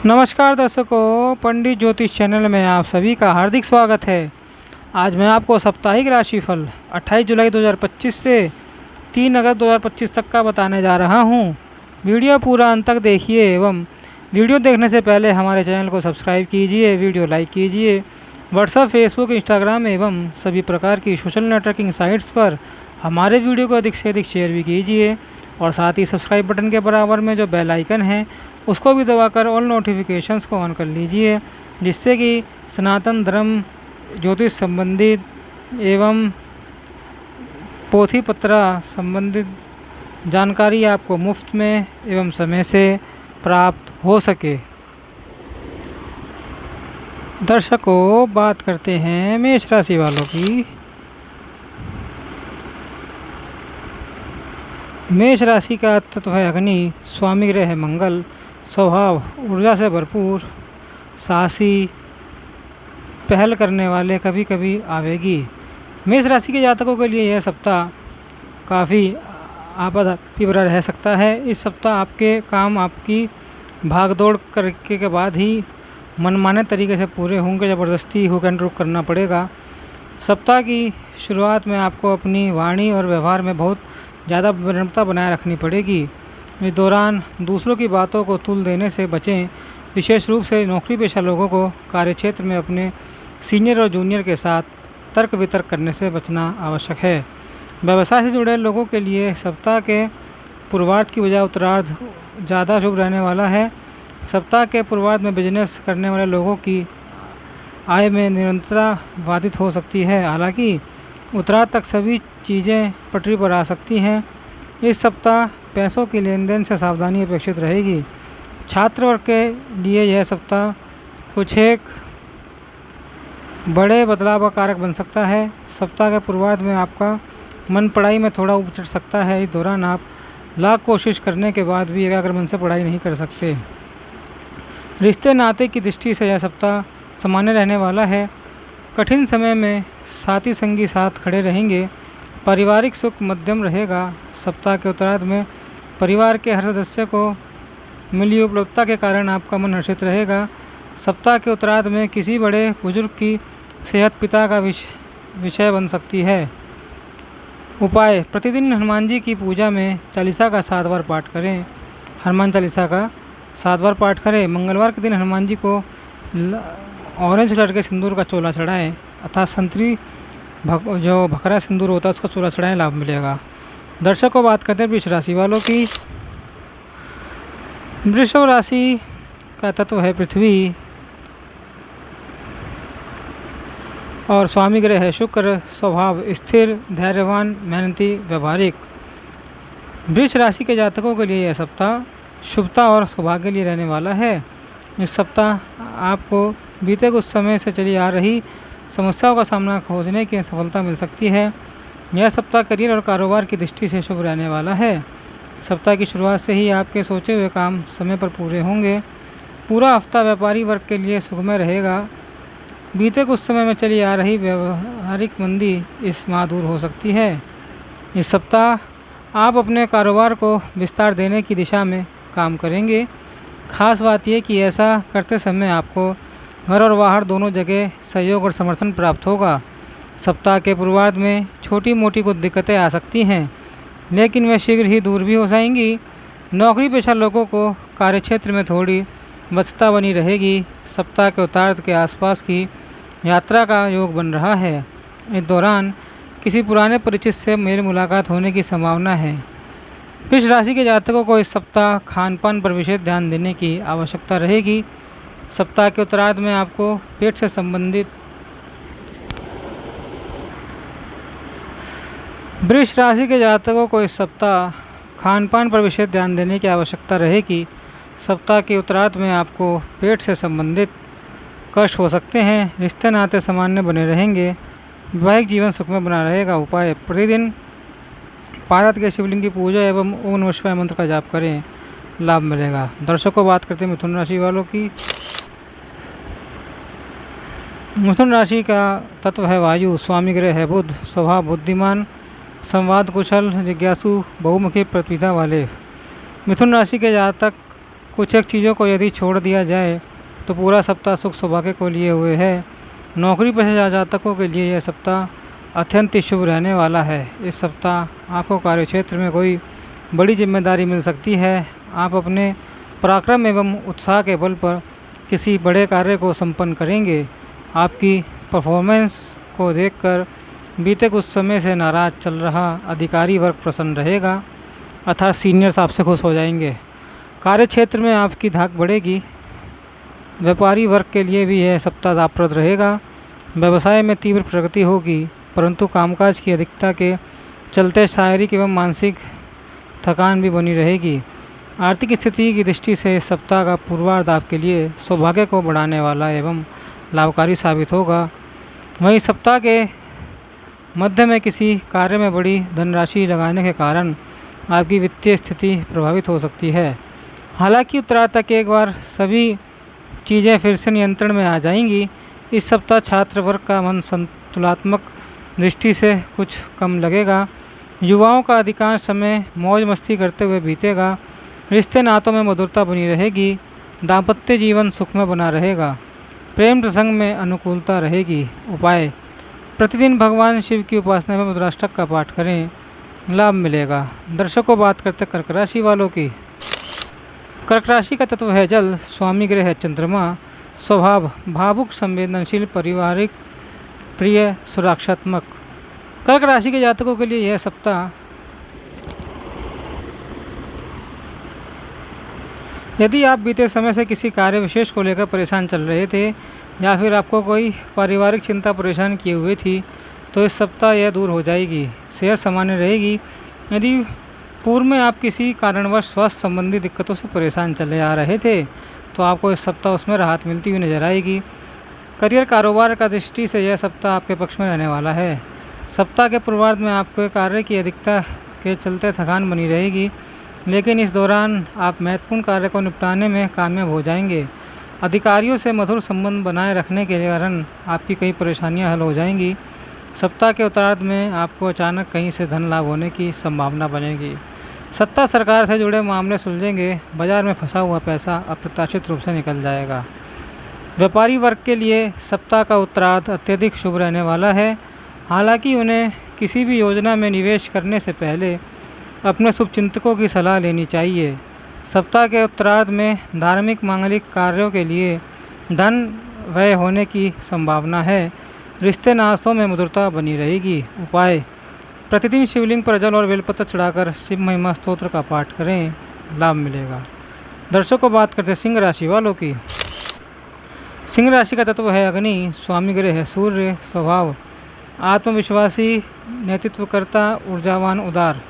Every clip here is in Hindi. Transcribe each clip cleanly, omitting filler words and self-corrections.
नमस्कार दर्शकों, पंडित ज्योतिष चैनल में आप सभी का हार्दिक स्वागत है। आज मैं आपको साप्ताहिक राशिफल 28 जुलाई 2025 से 3 अगस्त 2025 तक का बताने जा रहा हूं। वीडियो पूरा अंत तक देखिए एवं वीडियो देखने से पहले हमारे चैनल को सब्सक्राइब कीजिए, वीडियो लाइक कीजिए। व्हाट्सएप, फेसबुक, इंस्टाग्राम एवं सभी प्रकार की सोशल नेटवर्किंग साइट्स पर हमारे वीडियो को अधिक से अधिक शेयर भी कीजिए और साथ ही सब्सक्राइब बटन के बराबर में जो बेल आइकन है उसको भी दबाकर ऑल नोटिफिकेशंस को ऑन कर लीजिए, जिससे कि सनातन धर्म, ज्योतिष संबंधित एवं पोथी पत्रा संबंधित जानकारी आपको मुफ्त में एवं समय से प्राप्त हो सके। दर्शकों, बात करते हैं मेष राशि वालों की। मेष राशि का तत्व है अग्नि, स्वामी ग्रह है मंगल, स्वभाव ऊर्जा से भरपूर, साहसी, पहल करने वाले, कभी कभी आवेगी। मेष राशि के जातकों के लिए यह सप्ताह काफ़ी आपत्तिपूर्ण रह सकता है। इस सप्ताह आपके काम आपकी भागदौड़ करके के बाद ही मनमाने तरीके से पूरे होंगे, ज़बरदस्ती हुक एंड रुक करना पड़ेगा। सप्ताह की शुरुआत में आपको अपनी वाणी और व्यवहार में बहुत ज़्यादा विनम्रता बनाए रखनी पड़ेगी। इस दौरान दूसरों की बातों को तुल देने से बचें। विशेष रूप से नौकरी पेशा लोगों को कार्यक्षेत्र में अपने सीनियर और जूनियर के साथ तर्क वितर्क करने से बचना आवश्यक है। व्यवसाय से जुड़े लोगों के लिए सप्ताह के पूर्वार्ध की बजाय उत्तरार्ध ज़्यादा शुभ रहने वाला है। सप्ताह के पूर्वार्ध में बिजनेस करने वाले लोगों की आय में निरंतरता बाधित हो सकती है। हालांकि उत्तरार्ध तक सभी चीज़ें पटरी पर आ सकती हैं। इस सप्ताह पैसों की लेन देन से सावधानी अपेक्षित रहेगी। छात्र वर्ग के लिए यह सप्ताह कुछ एक बड़े बदलाव का कारक बन सकता है। सप्ताह के पूर्वार्ध में आपका मन पढ़ाई में थोड़ा ऊपर चढ़ सकता है। इस दौरान आप लाख कोशिश करने के बाद भी एकाग्र मन से पढ़ाई नहीं कर सकते। रिश्ते नाते की दृष्टि से यह सप्ताह सामान्य रहने वाला है। कठिन समय में साथी संगी साथ खड़े रहेंगे। पारिवारिक सुख मध्यम रहेगा। सप्ताह के उत्तरार्ध में परिवार के हर सदस्य को मिली उपलब्धता के कारण आपका मन हर्षित रहेगा। सप्ताह के उत्तरार्ध में किसी बड़े बुजुर्ग की सेहत पिता का विषय बन सकती है। उपाय: प्रतिदिन हनुमान जी की पूजा में चालीसा का 7 बार पाठ करें। हनुमान चालीसा का 7 बार पाठ करें। मंगलवार के दिन हनुमान जी को ऑरेंज कलर के सिंदूर का चोला चढ़ाएं, अर्थात संतरी जो भखरा सिंदूर होता है उसका चोला चढ़ाएं, लाभ मिलेगा। दर्शकों, बात करते हैं वृष राशि वालों की। वृषभ राशि का तत्व है पृथ्वी और स्वामी ग्रह है शुक्र। स्वभाव स्थिर, धैर्यवान, मेहनती, व्यवहारिक। वृष राशि के जातकों के लिए यह सप्ताह शुभता और सौभाग्य के लिए रहने वाला है। इस सप्ताह आपको बीते कुछ समय से चली आ रही समस्याओं का सामना खोजने की सफलता मिल सकती है। यह सप्ताह करियर और कारोबार की दृष्टि से शुभ रहने वाला है। सप्ताह की शुरुआत से ही आपके सोचे हुए काम समय पर पूरे होंगे। पूरा हफ्ता व्यापारी वर्ग के लिए सुखमय रहेगा। बीते कुछ समय में चली आ रही व्यवहारिक मंदी इस माह दूर हो सकती है। इस सप्ताह आप अपने कारोबार को विस्तार देने की दिशा में काम करेंगे। खास बात यह कि ऐसा करते समय आपको घर और बाहर दोनों जगह सहयोग और समर्थन प्राप्त होगा। सप्ताह के पूर्वार्ध में छोटी मोटी कुछ दिक्कतें आ सकती हैं, लेकिन वे शीघ्र ही दूर भी हो जाएंगी। नौकरी पेशा लोगों को कार्यक्षेत्र में थोड़ी व्यस्तता बनी रहेगी। सप्ताह के उत्तरार्ध के आसपास की यात्रा का योग बन रहा है। इस दौरान किसी पुराने परिचित से मेल मुलाकात होने की संभावना है। वृष राशि के जातकों को इस सप्ताह खान पान पर विशेष ध्यान देने की आवश्यकता रहेगी। सप्ताह के उत्तरार्ध में आपको पेट से संबंधित वृष राशि के जातकों को इस सप्ताह खान पान पर विशेष ध्यान देने की आवश्यकता रहेगी। सप्ताह के उत्तरार्ध में आपको पेट से संबंधित कष्ट हो सकते हैं। रिश्ते नाते सामान्य बने रहेंगे। वैवाहिक जीवन सुखमय बना रहेगा। उपाय: प्रतिदिन पार्वती के शिवलिंग की पूजा एवं ओम नमः शिवाय मंत्र का जाप करें, लाभ मिलेगा। दर्शकों, बात करते हैं मिथुन राशि वालों की। मिथुन राशि का तत्व है वायु, स्वामी ग्रह है बुध। स्वभाव बुद्धिमान, संवाद कुशल, जिज्ञासु, बहुमुखी प्रतिभा वाले। मिथुन राशि के जातक कुछ एक चीज़ों को यदि छोड़ दिया जाए तो पूरा सप्ताह सुख सौभाग्य को लिए हुए है। नौकरी पेशा जातकों के लिए यह सप्ताह अत्यंत ही शुभ रहने वाला है। इस सप्ताह आपको कार्यक्षेत्र में कोई बड़ी जिम्मेदारी मिल सकती है। आप अपने पराक्रम एवं उत्साह के बल पर किसी बड़े कार्य को संपन्न करेंगे। आपकी परफॉर्मेंस को देखकर बीते कुछ समय से नाराज चल रहा अधिकारी वर्ग प्रसन्न रहेगा, अर्थात सीनियर्स आपसे खुश हो जाएंगे। कार्य क्षेत्र में आपकी धाक बढ़ेगी। व्यापारी वर्ग के लिए भी यह सप्ताह लाभप्रद रहेगा। व्यवसाय में तीव्र प्रगति होगी, परंतु कामकाज की अधिकता के चलते शारीरिक एवं मानसिक थकान भी बनी रहेगी। आर्थिक स्थिति की दृष्टि से इस सप्ताह का पूर्वार्ध आपके लिए सौभाग्य को बढ़ाने वाला एवं लाभकारी साबित होगा। वहीं सप्ताह के मध्य में किसी कार्य में बड़ी धनराशि लगाने के कारण आपकी वित्तीय स्थिति प्रभावित हो सकती है। हालांकि उत्तरार्ध तक एक बार सभी चीज़ें फिर से नियंत्रण में आ जाएंगी। इस सप्ताह छात्र वर्ग का मन संतुलात्मक दृष्टि से कुछ कम लगेगा। युवाओं का अधिकांश समय मौज मस्ती करते हुए बीतेगा। रिश्ते नातों में मधुरता बनी रहेगी। दाम्पत्य जीवन सुखमय बना रहेगा। प्रेम प्रसंग में अनुकूलता रहेगी। उपाय: प्रतिदिन भगवान शिव की उपासना एवं रुद्राष्टक का पाठ करें, लाभ मिलेगा। दर्शकों, बात करते कर्क राशि वालों की। कर्क राशि का तत्व है जल, स्वामी ग्रह है चंद्रमा। स्वभाव भावुक, संवेदनशील, पारिवारिक, प्रिय, सुरक्षात्मक। कर्क राशि के जातकों के लिए यह सप्ताह यदि आप बीते समय से किसी कार्य विशेष को लेकर परेशान चल रहे थे या फिर आपको कोई पारिवारिक चिंता परेशान किए हुए थी, तो इस सप्ताह यह दूर हो जाएगी। सेहत सामान्य रहेगी। यदि पूर्व में आप किसी कारणवश स्वास्थ्य संबंधी दिक्कतों से परेशान चले आ रहे थे, तो आपको इस सप्ताह उसमें राहत मिलती हुई नजर आएगी। करियर कारोबार का दृष्टि से यह सप्ताह आपके पक्ष में रहने वाला है। सप्ताह के पूर्वार्ध में आपको कार्य की अधिकता के चलते थकान बनी रहेगी, लेकिन इस दौरान आप महत्वपूर्ण कार्य को निपटाने में कामयाब हो जाएंगे। अधिकारियों से मधुर संबंध बनाए रखने के कारण आपकी कई परेशानियां हल हो जाएंगी। सप्ताह के उत्तरार्ध में आपको अचानक कहीं से धन लाभ होने की संभावना बनेगी। सत्ता सरकार से जुड़े मामले सुलझेंगे। बाजार में फंसा हुआ पैसा अप्रत्याशित रूप से निकल जाएगा। व्यापारी वर्ग के लिए सप्ताह का उत्तरार्ध अत्यधिक शुभ रहने वाला है। हालांकि उन्हें किसी भी योजना में निवेश करने से पहले अपने शुभचिंतकों की सलाह लेनी चाहिए। सप्ताह के उत्तरार्ध में धार्मिक मांगलिक कार्यों के लिए धन व्यय होने की संभावना है। रिश्ते नातों में मधुरता बनी रहेगी। उपाय: प्रतिदिन शिवलिंग पर जल और बेलपत्र चढ़ाकर शिव महिमा स्तोत्र का पाठ करें, लाभ मिलेगा। दर्शकों, बात करते हैं सिंह राशि वालों की। सिंह राशि का तत्व है अग्नि, स्वामी ग्रह है सूर्य। स्वभाव आत्मविश्वासी, नेतृत्वकर्ता, ऊर्जावान, उदार।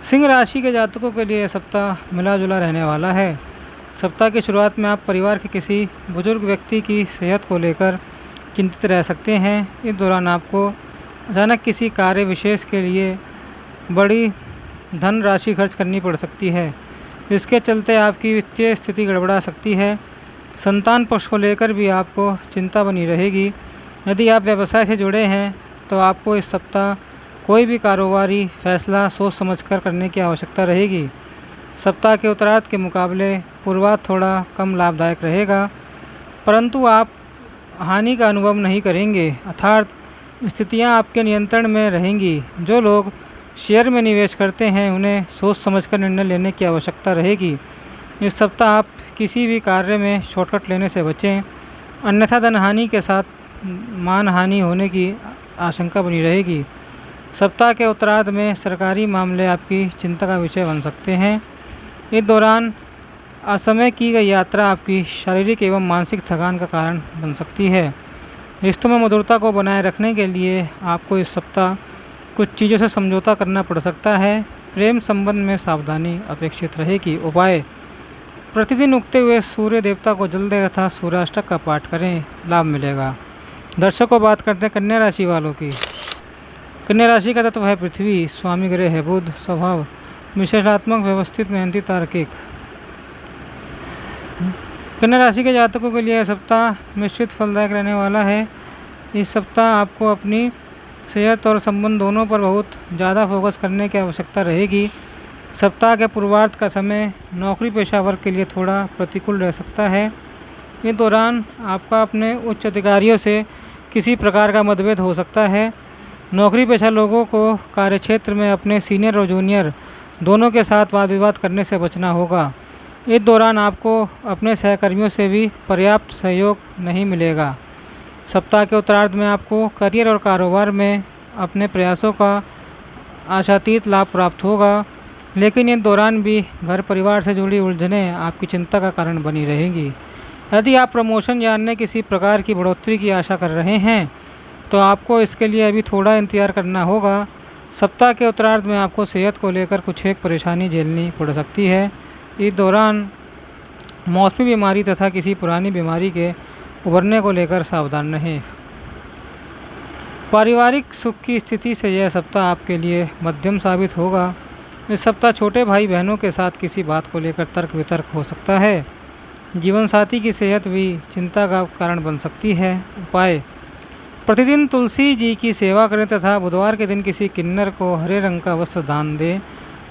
सिंह राशि के जातकों के लिए सप्ताह मिला जुला रहने वाला है। सप्ताह की शुरुआत में आप परिवार के किसी बुजुर्ग व्यक्ति की सेहत को लेकर चिंतित रह सकते हैं। इस दौरान आपको अचानक किसी कार्य विशेष के लिए बड़ी धन राशि खर्च करनी पड़ सकती है, जिसके चलते आपकी वित्तीय स्थिति गड़बड़ा सकती है। संतान पक्ष को लेकर भी आपको चिंता बनी रहेगी। यदि आप व्यवसाय से जुड़े हैं तो आपको इस सप्ताह कोई भी कारोबारी फैसला सोच समझकर करने की आवश्यकता रहेगी। सप्ताह के उत्तरार्ध के मुकाबले पूर्वार्ध थोड़ा कम लाभदायक रहेगा, परंतु आप हानि का अनुभव नहीं करेंगे, अर्थात स्थितियां आपके नियंत्रण में रहेंगी। जो लोग शेयर में निवेश करते हैं उन्हें सोच समझकर निर्णय लेने की आवश्यकता रहेगी। इस सप्ताह आप किसी भी कार्य में शॉर्टकट लेने से बचें, अन्यथा धन हानि के साथ मान हानि होने की आशंका बनी रहेगी। सप्ताह के उत्तरार्ध में सरकारी मामले आपकी चिंता का विषय बन सकते हैं। इस दौरान असमय की गई यात्रा आपकी शारीरिक एवं मानसिक थकान का कारण बन सकती है। रिश्तों में मधुरता को बनाए रखने के लिए आपको इस सप्ताह कुछ चीज़ों से समझौता करना पड़ सकता है। प्रेम संबंध में सावधानी अपेक्षित रहेगी। उपाय: प्रतिदिन उगते हुए सूर्य देवता को जल दें तथा सूर्याष्टक का पाठ करें, लाभ मिलेगा। दर्शकों, बात करते हैं कन्या राशि वालों की। कन्या राशि का तत्व है पृथ्वी, स्वामी ग्रह है बुध। स्वभाव विश्लेषणात्मक, व्यवस्थित, मेहनती, तार्किक। कन्या राशि के जातकों के लिए सप्ताह मिश्रित फलदायक रहने वाला है। इस सप्ताह आपको अपनी सेहत और संबंध दोनों पर बहुत ज़्यादा फोकस करने की आवश्यकता रहेगी। सप्ताह के पूर्वार्ध का समय नौकरी पेशा वर्ग के लिए थोड़ा प्रतिकूल रह सकता है। इस दौरान आपका अपने उच्च अधिकारियों से किसी प्रकार का मतभेद हो सकता है। नौकरी पेशा लोगों को कार्यक्षेत्र में अपने सीनियर और जूनियर दोनों के साथ वाद विवाद करने से बचना होगा। इस दौरान आपको अपने सहकर्मियों से भी पर्याप्त सहयोग नहीं मिलेगा। सप्ताह के उत्तरार्ध में आपको करियर और कारोबार में अपने प्रयासों का आशातीत लाभ प्राप्त होगा, लेकिन इस दौरान भी घर परिवार से जुड़ी उलझनें आपकी चिंता का कारण बनी रहेंगी। यदि आप प्रमोशन या अन्य किसी प्रकार की बढ़ोतरी की आशा कर रहे हैं तो आपको इसके लिए अभी थोड़ा इंतजार करना होगा। सप्ताह के उत्तरार्ध में आपको सेहत को लेकर कुछ एक परेशानी झेलनी पड़ सकती है। इस दौरान मौसमी बीमारी तथा किसी पुरानी बीमारी के उभरने को लेकर सावधान रहें। पारिवारिक सुख की स्थिति से यह सप्ताह आपके लिए मध्यम साबित होगा। इस सप्ताह छोटे भाई बहनों के साथ किसी बात को लेकर तर्क वितर्क हो सकता है। जीवन साथी की सेहत भी चिंता का कारण बन सकती है। उपाय: प्रतिदिन तुलसी जी की सेवा करें तथा बुधवार के दिन किसी किन्नर को हरे रंग का वस्त्र दान दे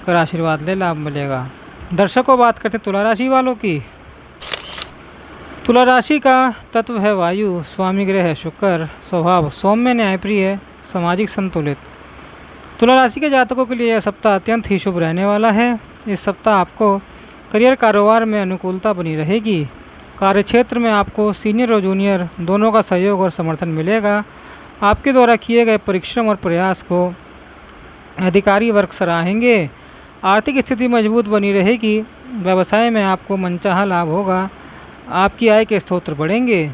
कर आशीर्वाद ले, लाभ मिलेगा। दर्शकों, बात करते हैं तुला राशि वालों की। तुला राशि का तत्व है वायु, स्वामी ग्रह है शुक्र, स्वभाव सौम्य न्यायप्रिय, सामाजिक संतुलित। तुला राशि के जातकों के लिए यह सप्ताह अत्यंत ही शुभ रहने वाला है। इस सप्ताह आपको करियर कारोबार में अनुकूलता बनी रहेगी। कार्यक्षेत्र में आपको सीनियर और जूनियर दोनों का सहयोग और समर्थन मिलेगा। आपके द्वारा किए गए परिश्रम और प्रयास को अधिकारी वर्ग सराहेंगे। आर्थिक स्थिति मजबूत बनी रहेगी। व्यवसाय में आपको मनचाहा लाभ होगा। आपकी आय के स्रोत बढ़ेंगे।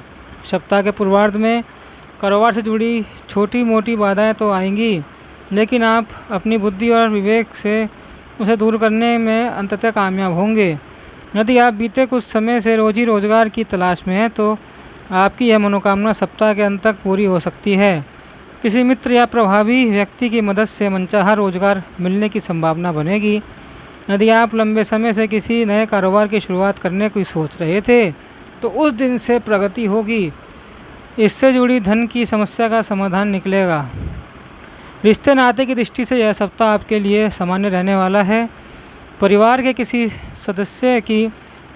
सप्ताह के पूर्वार्ध में कारोबार से जुड़ी छोटी मोटी बाधाएं तो आएंगी, लेकिन आप अपनी बुद्धि और विवेक से उसे दूर करने में अंततः कामयाब होंगे। यदि आप बीते कुछ समय से रोजी रोजगार की तलाश में हैं तो आपकी यह मनोकामना सप्ताह के अंत तक पूरी हो सकती है। किसी मित्र या प्रभावी व्यक्ति की मदद से मनचाहा रोजगार मिलने की संभावना बनेगी। यदि आप लंबे समय से किसी नए कारोबार की शुरुआत करने की सोच रहे थे तो उस दिन से प्रगति होगी। इससे जुड़ी धन की समस्या का समाधान निकलेगा। रिश्ते नाते की दृष्टि से यह सप्ताह आपके लिए सामान्य रहने वाला है। परिवार के किसी सदस्य की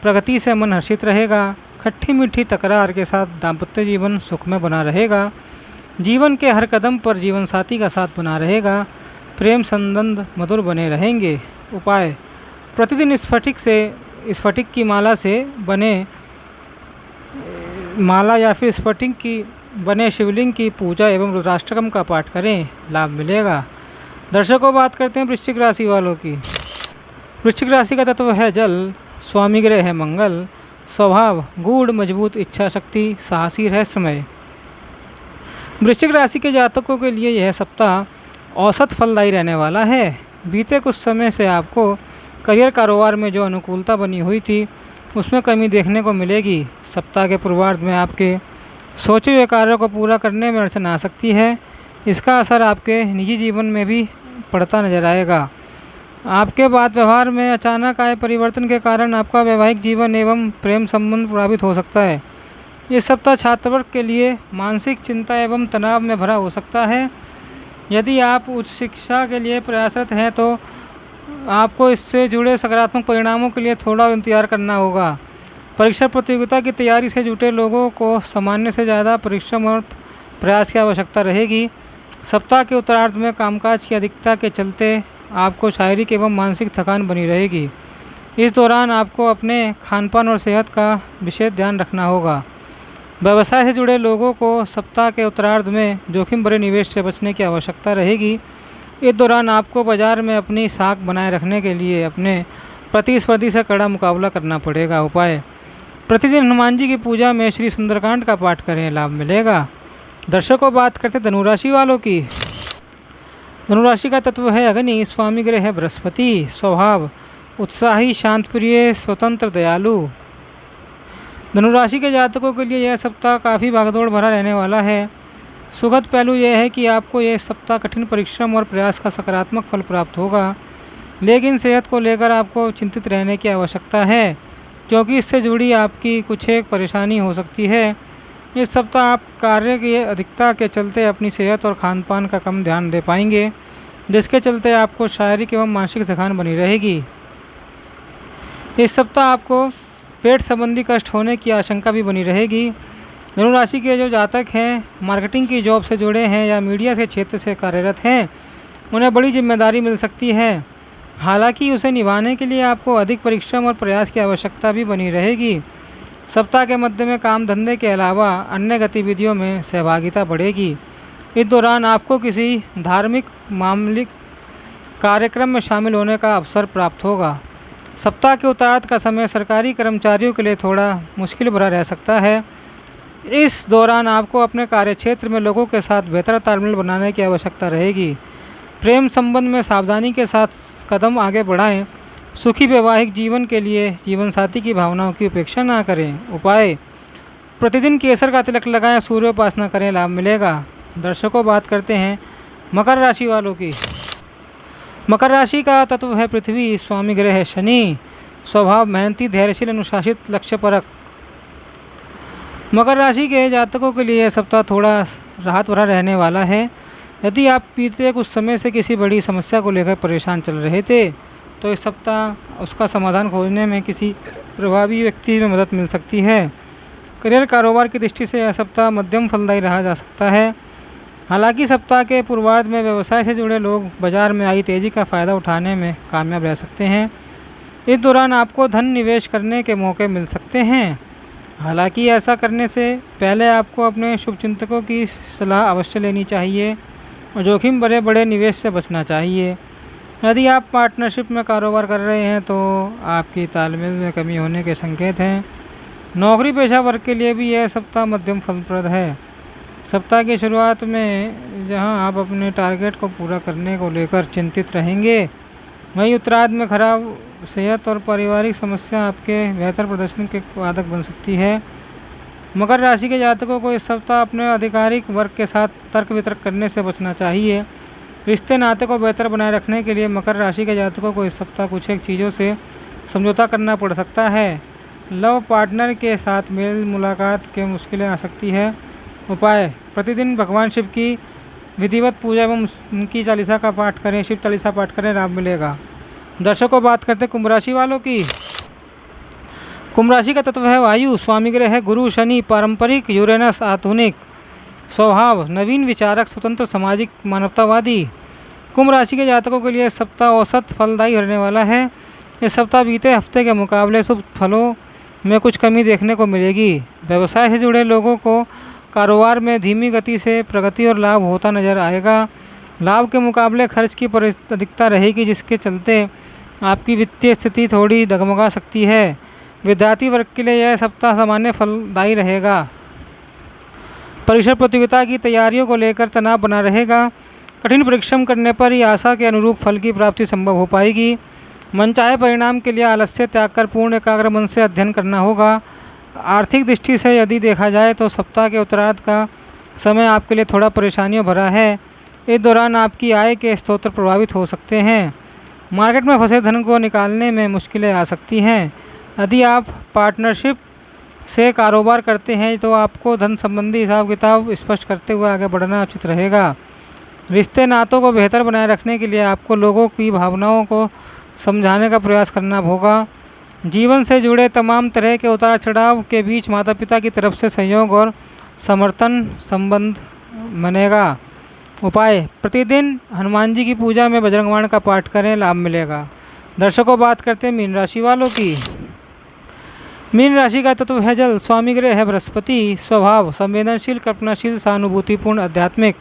प्रगति से मन हर्षित रहेगा। खट्टी मीठी तकरार के साथ दाम्पत्य जीवन सुखमय बना रहेगा। जीवन के हर कदम पर जीवन साथी का साथ बना रहेगा। प्रेम संबंध मधुर बने रहेंगे। उपाय: प्रतिदिन स्फटिक की माला से बने माला या फिर स्फटिक की बने शिवलिंग की पूजा एवं रुद्राष्टकम का पाठ करें, लाभ मिलेगा। दर्शकों, बात करते हैं वृश्चिक राशि वालों की। वृश्चिक राशि का तत्व है जल, स्वामी ग्रह है मंगल, स्वभाव गूढ़, मजबूत इच्छा शक्ति, साहसी, रहस्यमय। वृश्चिक राशि के जातकों के लिए यह सप्ताह औसत फलदायी रहने वाला है। बीते कुछ समय से आपको करियर कारोबार में जो अनुकूलता बनी हुई थी उसमें कमी देखने को मिलेगी। सप्ताह के पूर्वार्ध में आपके सोचे हुए कार्यों को पूरा करने में अड़चन आ सकती है। इसका असर आपके निजी जीवन में भी पड़ता नजर आएगा। आपके बात व्यवहार में अचानक आए परिवर्तन के कारण आपका वैवाहिक जीवन एवं प्रेम संबंध प्रभावित हो सकता है। इस सप्ताह छात्रवर्ग के लिए मानसिक चिंता एवं तनाव में भरा हो सकता है। यदि आप उच्च शिक्षा के लिए प्रयासरत हैं तो आपको इससे जुड़े सकारात्मक परिणामों के लिए थोड़ा इंतजार करना होगा। परीक्षा प्रतियोगिता की तैयारी से जुटे लोगों को सामान्य से ज़्यादा परिश्रम और प्रयास की आवश्यकता रहेगी। सप्ताह के उत्तरार्ध में कामकाज की अधिकता के चलते आपको शारीरिक एवं मानसिक थकान बनी रहेगी। इस दौरान आपको अपने खानपान और सेहत का विशेष ध्यान रखना होगा। व्यवसाय से जुड़े लोगों को सप्ताह के उत्तरार्ध में जोखिम भरे निवेश से बचने की आवश्यकता रहेगी। इस दौरान आपको बाजार में अपनी साख बनाए रखने के लिए अपने प्रतिस्पर्धी से कड़ा मुकाबला करना पड़ेगा। उपाय: प्रतिदिन हनुमान जी की पूजा में श्री सुंदरकांड का पाठ करें, लाभ मिलेगा। दर्शकों, बात करते धनुराशि वालों की। धनुराशि का तत्व है अग्नि, स्वामी ग्रह है बृहस्पति, स्वभाव उत्साही, शांतप्रिय, स्वतंत्र, दयालु। धनुराशि के जातकों के लिए यह सप्ताह काफ़ी भागदौड़ भरा रहने वाला है। सुखद पहलू यह है कि आपको यह सप्ताह कठिन परिश्रम और प्रयास का सकारात्मक फल प्राप्त होगा, लेकिन सेहत को लेकर आपको चिंतित रहने की आवश्यकता है, क्योंकि इससे जुड़ी आपकी कुछ एक परेशानी हो सकती है। इस सप्ताह आप कार्य की अधिकता के चलते अपनी सेहत और खान पान का कम ध्यान दे पाएंगे। जिसके चलते आपको शारीरिक एवं मानसिक थकान बनी रहेगी। इस सप्ताह आपको पेट संबंधी कष्ट होने की आशंका भी बनी रहेगी। धनु राशि के जो जातक हैं, मार्केटिंग की जॉब से जुड़े हैं या मीडिया के क्षेत्र से कार्यरत हैं, उन्हें बड़ी जिम्मेदारी मिल सकती है। हालांकि उसे निभाने के लिए आपको अधिक परिश्रम और प्रयास की आवश्यकता भी बनी रहेगी। सप्ताह के मध्य में काम धंधे के अलावा अन्य गतिविधियों में सहभागिता बढ़ेगी। इस दौरान आपको किसी धार्मिक मामलिक कार्यक्रम में शामिल होने का अवसर प्राप्त होगा। सप्ताह के उत्तरार्ध का समय सरकारी कर्मचारियों के लिए थोड़ा मुश्किल भरा रह सकता है। इस दौरान आपको अपने कार्यक्षेत्र में लोगों के साथ बेहतर तालमेल बनाने की आवश्यकता रहेगी। प्रेम संबंध में सावधानी के साथ कदम आगे बढ़ाएं। सुखी वैवाहिक जीवन के लिए जीवनसाथी की भावनाओं की उपेक्षा ना करें। उपाय: प्रतिदिन केसर का तिलक लगाएं, सूर्योपासना करें, लाभ मिलेगा। दर्शकों, बात करते हैं मकर राशि वालों की। मकर राशि का तत्व है पृथ्वी, स्वामी ग्रह है शनि। स्वभाव मेहनती, धैर्यशील, अनुशासित, लक्ष्यपरक। मकर राशि के जातकों के लिए यह सप्ताह थोड़ा राहत भरा रहने वाला है। यदि आप बीते कुछ समय से किसी बड़ी समस्या को लेकर परेशान चल रहे थे, तो इस सप्ताह उसका समाधान खोजने में किसी प्रभावी व्यक्ति में मदद मिल सकती है। करियर कारोबार की दृष्टि से यह सप्ताह मध्यम फलदायी रहा जा सकता है। हालांकि सप्ताह के पूर्वार्ध में व्यवसाय से जुड़े लोग बाजार में आई तेज़ी का फ़ायदा उठाने में कामयाब रह सकते हैं। इस दौरान आपको धन निवेश करने के मौके मिल सकते हैं। हालांकि ऐसा करने से पहले आपको अपने शुभचिंतकों की सलाह अवश्य लेनी चाहिए और जोखिम भरे बड़े निवेश से बचना चाहिए। यदि आप पार्टनरशिप में कारोबार कर रहे हैं तो आपकी तालमेल में कमी होने के संकेत हैं। नौकरी पेशा वर्ग के लिए भी यह सप्ताह मध्यम फलप्रद है। सप्ताह की शुरुआत में जहां आप अपने टारगेट को पूरा करने को लेकर चिंतित रहेंगे, वहीं उत्तरार्ध में खराब सेहत और पारिवारिक समस्या आपके बेहतर प्रदर्शन के बाधक बन सकती है। मकर राशि के जातकों को इस सप्ताह अपने आधिकारिक वर्ग के साथ तर्क वितर्क करने से बचना चाहिए। रिश्ते नाते को बेहतर बनाए रखने के लिए मकर राशि के जातकों को इस सप्ताह कुछ एक चीज़ों से समझौता करना पड़ सकता है। लव पार्टनर के साथ मेल मुलाकात के मुश्किलें आ सकती है। उपाय: प्रतिदिन भगवान शिव की विधिवत पूजा एवं उनकी चालीसा का पाठ करें, शिव चालीसा पाठ करें, लाभ मिलेगा। दर्शकों, बात करते हैं कुंभ राशि वालों की। कुंभ राशि का तत्व है वायु, स्वामी ग्रह है गुरु शनि। पारंपरिक, यूरेनस आधुनिक। स्वभाव नवीन, विचारक, स्वतंत्र, सामाजिक, मानवतावादी। कुंभ राशि के जातकों के लिए सप्ताह औसत फलदायी रहने वाला है। इस सप्ताह बीते हफ्ते के मुकाबले शुभ फलों में कुछ कमी देखने को मिलेगी। व्यवसाय से जुड़े लोगों को कारोबार में धीमी गति से प्रगति और लाभ होता नजर आएगा। लाभ के मुकाबले खर्च की अधिकता रहेगी, जिसके चलते आपकी वित्तीय स्थिति थोड़ी डगमगा सकती है। विद्यार्थी वर्ग के लिए यह सप्ताह सामान्य फलदायी रहेगा। परीक्षा प्रतियोगिता की तैयारियों को लेकर तनाव बना रहेगा। कठिन परिश्रम करने पर ही आशा के अनुरूप फल की प्राप्ति संभव हो पाएगी। मनचाहे परिणाम के लिए आलस्य त्याग कर पूर्ण एकाग्र मन से अध्ययन करना होगा। आर्थिक दृष्टि से यदि देखा जाए तो सप्ताह के उत्तरार्ध का समय आपके लिए थोड़ा परेशानियों भरा है। इस दौरान आपकी आय के स्रोत प्रभावित हो सकते हैं। मार्केट में फंसे धन को निकालने में मुश्किलें आ सकती हैं। यदि आप पार्टनरशिप से कारोबार करते हैं तो आपको धन संबंधी हिसाब किताब स्पष्ट करते हुए आगे बढ़ना उचित रहेगा। रिश्ते नातों को बेहतर बनाए रखने के लिए आपको लोगों की भावनाओं को समझाने का प्रयास करना होगा। जीवन से जुड़े तमाम तरह के उतार चढ़ाव के बीच माता पिता की तरफ से सहयोग और समर्थन संबंध बनेगा। उपाय: प्रतिदिन हनुमान जी की पूजा में बजरंग बाण का पाठ करें, लाभ मिलेगा। दर्शकों, बात करते हैं मीन राशि वालों की। मीन राशि का तत्व है जल, स्वामी ग्रह है बृहस्पति। स्वभाव संवेदनशील, कल्पनाशील, सहानुभूतिपूर्ण, आध्यात्मिक।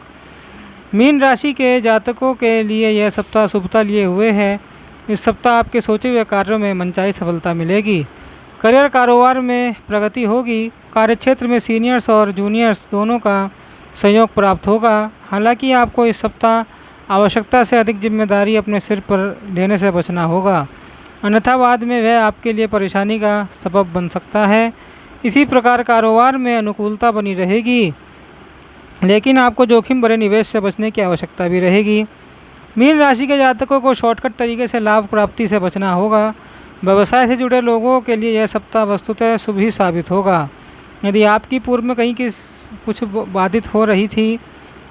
मीन राशि के जातकों के लिए यह सप्ताह शुभता लिए हुए है। इस सप्ताह आपके सोचे हुए कार्यों में मनचाही सफलता मिलेगी। करियर कारोबार में प्रगति होगी। कार्यक्षेत्र में सीनियर्स और जूनियर्स दोनों का सहयोग प्राप्त होगा। हालांकि आपको इस सप्ताह आवश्यकता से अधिक जिम्मेदारी अपने सिर पर लेने से बचना होगा, अन्यथा बाद में वह आपके लिए परेशानी का सबब बन सकता है। इसी प्रकार कारोबार में अनुकूलता बनी रहेगी, लेकिन आपको जोखिम भरे निवेश से बचने की आवश्यकता भी रहेगी। मीन राशि के जातकों को शॉर्टकट तरीके से लाभ प्राप्ति से बचना होगा। व्यवसाय से जुड़े लोगों के लिए यह सप्ताह वस्तुतः शुभ ही साबित होगा। यदि आपकी पूर्व में कहीं कुछ बाधित हो रही थी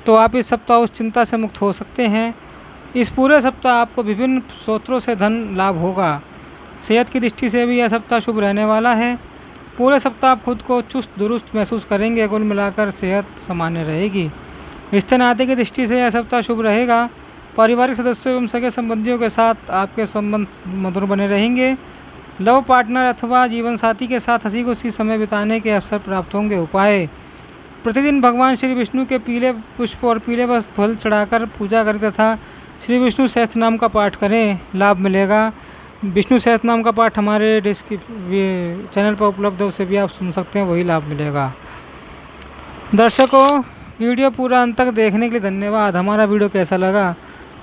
तो आप इस सप्ताह उस चिंता से मुक्त हो सकते हैं। इस पूरे सप्ताह आपको विभिन्न स्रोतों से धन लाभ होगा। सेहत की दृष्टि से भी यह सप्ताह शुभ रहने वाला है। पूरे सप्ताह आप खुद को चुस्त दुरुस्त महसूस करेंगे। कुल मिलाकर सेहत सामान्य रहेगी। रिश्ते नाते की दृष्टि से यह सप्ताह शुभ रहेगा। पारिवारिक सदस्यों एवं सगे संबंधियों के साथ आपके संबंध मधुर बने रहेंगे। लव पार्टनर अथवा जीवन साथी के साथ हंसी खुशी समय बिताने के अवसर प्राप्त होंगे। उपाय: प्रतिदिन भगवान श्री विष्णु के पीले पुष्प और पीले फल चढ़ाकर पूजा करें तथा श्री विष्णु सहस्त्र नाम का पाठ करें, लाभ मिलेगा। विष्णु सहस्त्र नाम का पाठ हमारे चैनल पर उपलब्ध है, उसे भी आप सुन सकते हैं, वही लाभ मिलेगा। दर्शकों, वीडियो पूरा अंत तक देखने के लिए धन्यवाद। हमारा वीडियो कैसा लगा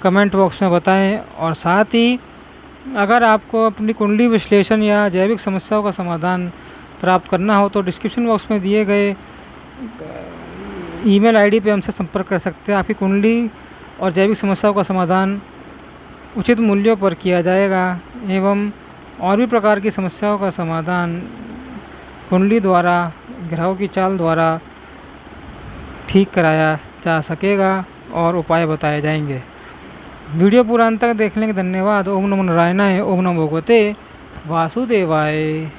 कमेंट बॉक्स में बताएं। और साथ ही अगर आपको अपनी कुंडली विश्लेषण या जैविक समस्याओं का समाधान प्राप्त करना हो तो डिस्क्रिप्शन बॉक्स में दिए गए ईमेल आईडी पे हमसे संपर्क कर सकते हैं। आपकी कुंडली और जैविक समस्याओं का समाधान उचित मूल्यों पर किया जाएगा एवं और भी प्रकार की समस्याओं का समाधान कुंडली द्वारा, ग्रहों की चाल द्वारा ठीक कराया जा सकेगा और उपाय बताए जाएंगे। वीडियो पूरा अंत तक देखने के धन्यवाद। ओम नमो नारायणाय। ओम नमो भगवते वासुदेवाय।